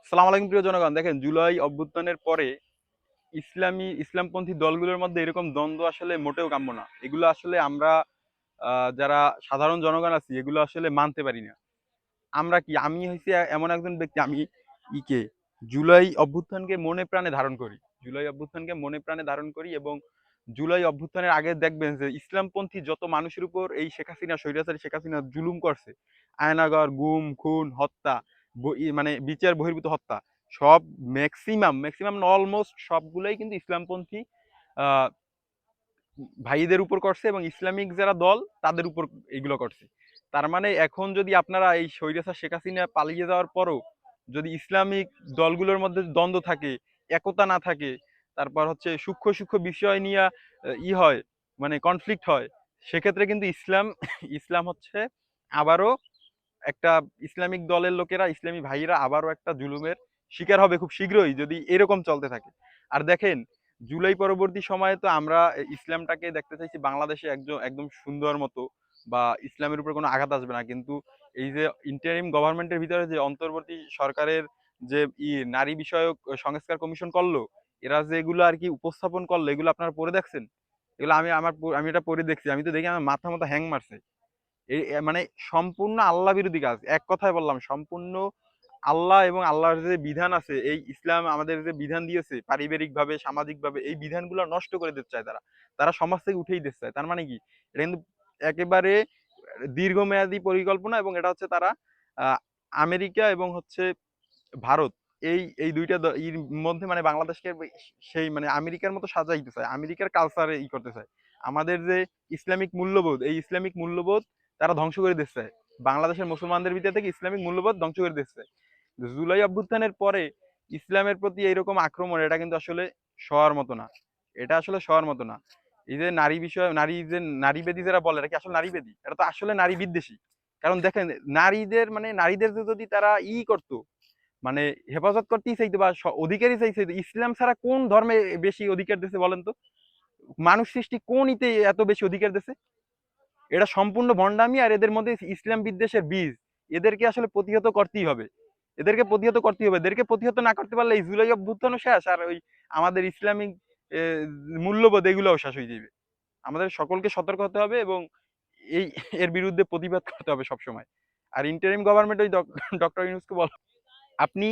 সালাম আলাইকুম প্রিয় জনগণ, দেখেন জুলাই অভ্যুত্থানের পরে ইসলামপন্থী দলগুলোর মধ্যে এরকম দ্বন্দ্ব আসলে মোটেও কাম্য না। এগুলো আসলে আমরা যারা সাধারণ জনগণ আছি এগুলো আসলে মানতে পারি না। আমরা কি আমি হইছি এমন একজন ব্যক্তি, আমি ইকে জুলাই অভ্যুত্থানকে মনে প্রাণে ধারণ করি। জুলাই অভ্যুত্থানকে মনে প্রাণে ধারণ করি এবং জুলাই অভ্যুত্থানের আগে দেখবেন যে ইসলামপন্থী যত মানুষের উপর এই শেখ হাসিনা, স্বৈরাচারী শেখ হাসিনা জুলুম করছে, আয়নাগর, গুম, খুন, হত্যা, মানে বিচার বহির্ভূত হত্যা, সব ম্যাক্সিমাম অলমোস্ট সবগুলোই কিন্তু ইসলামপন্থী আহ ভাইদের উপর করছে এবং ইসলামিক যারা দল তাদের উপর এগুলো করছে। তার মানে এখন যদি আপনারা এই স্বৈরাচার শেখ হাসিনা পালিয়ে যাওয়ার পরও যদি ইসলামিক দলগুলোর মধ্যে দ্বন্দ্ব থাকে, একতা না থাকে, তারপর হচ্ছে সূক্ষ্ম সূক্ষ্ম বিষয় নিয়ে হয়, মানে কনফ্লিক্ট হয়, সেক্ষেত্রে কিন্তু ইসলাম হচ্ছে আবারও একটা, ইসলামিক দলের লোকেরা, ইসলামী ভাইরা আবারও একটা জুলুমের শিকার হবে খুব শীঘ্রই যদি এরকম চলতে থাকে। আর দেখেন, জুলাই পরবর্তী সময়ে তো আমরা ইসলামটাকে দেখতে চাইছি বাংলাদেশে একদম একদম সুন্দর মতো, বা ইসলামের উপর কোনো আঘাত আসবে না, কিন্তু এই যে ইন্টারিম গভর্নমেন্টের ভিতরে যে অন্তর্বর্তী সরকারের যে নারী বিষয়ক সংস্কার কমিশন করলো, এরা যে এগুলো আর কি উপস্থাপন করলো, এগুলো আপনারা পড়ে দেখছেন? এগুলো আমি এটা পড়ে দেখছি, আমি তো দেখি আমার মাথা মতো হ্যাং মারছে। মানে সম্পূর্ণ আল্লাহ বিরোধী কাজ। এক কথায় বললাম, সম্পূর্ণ আল্লাহ এবং আল্লাহর যে বিধান আছে, এই ইসলাম আমাদের যে বিধান দিয়েছে পারিবারিক ভাবে, সামাজিক ভাবে, এই বিধানগুলো নষ্ট করে দিতে চায় তারা। তারা সমাজ থেকে উঠেই দিতে চায়। তার মানে কি, এটা কিন্তু একেবারে দীর্ঘমেয়াদী পরিকল্পনা, এবং এটা হচ্ছে তারা আহ, আমেরিকা এবং হচ্ছে ভারত, এই এই দুইটা এর মধ্যে মানে বাংলাদেশকে সেই মানে আমেরিকার মতো সাজাইতে চায়, আমেরিকার কালচারে করতে চায়। আমাদের যে ইসলামিক মূল্যবোধ, এই ইসলামিক মূল্যবোধ তারা ধ্বংস করে দিতে চায়। বাংলাদেশের মুসলমানদের ভিতর থেকে ইসলামিক মূল্যবোধ ধ্বংস করে দিতে চায়। জুলাই অভ্যুত্থানের পরে ইসলামের প্রতি এইরকম আক্রমণ, এটা কিন্তু আসলে সবার মতো না। এটা আসলে সবার মতো না। এই যে নারী বিষয়, নারী যে নারীবাদী যারা বলে, এটা কি আসলে নারীবাদী? এটা তো আসলে নারী বিদ্বেষী। কারণ দেখেন, নারীদের যদি তারা করতো, মানে হেফাজত করতেই চাইতো বা অধিকারই চাইছে, ইসলাম ছাড়া কোন ধর্মে বেশি অধিকার দিছে বলেন তো? মানুষ সৃষ্টি কোন এত বেশি অধিকার দিছে? এটা সম্পূর্ণ ভণ্ডামি, আর এদের মধ্যে ইসলাম বিদ্বেষের বীজ। এদেরকে আসলে প্রতিহত করতেই হবে, এদেরকে প্রতিহত না করতে পারলে এই জুলাই অভ্যুত্থানও শেষ, আর ওই আমাদের ইসলামিক মূল্যবোধ এগুলোও শেষ হয়ে যাবে। আমাদের সকলকে সতর্ক হতে হবে এবং এই এর বিরুদ্ধে প্রতিবাদ করতে হবে সবসময়। আর ইন্টারিম গভর্নমেন্ট ওই ডক্টর ইউনূসকে বল, আপনি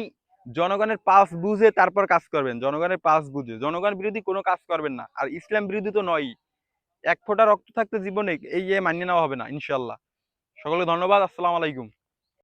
জনগণের পাস বুঝে তারপর কাজ করবেন, জনগণের পাস বুঝে, জনগণ বিরোধী কোনো কাজ করবেন না। আর ইসলাম বিরোধী তো নয়। এক ফোঁটা রক্ত থাকতে জীবনে এই মানিয়ে নেওয়া হবে না ইনশাল্লাহ। সকলকে ধন্যবাদ। আসসালামু আলাইকুম।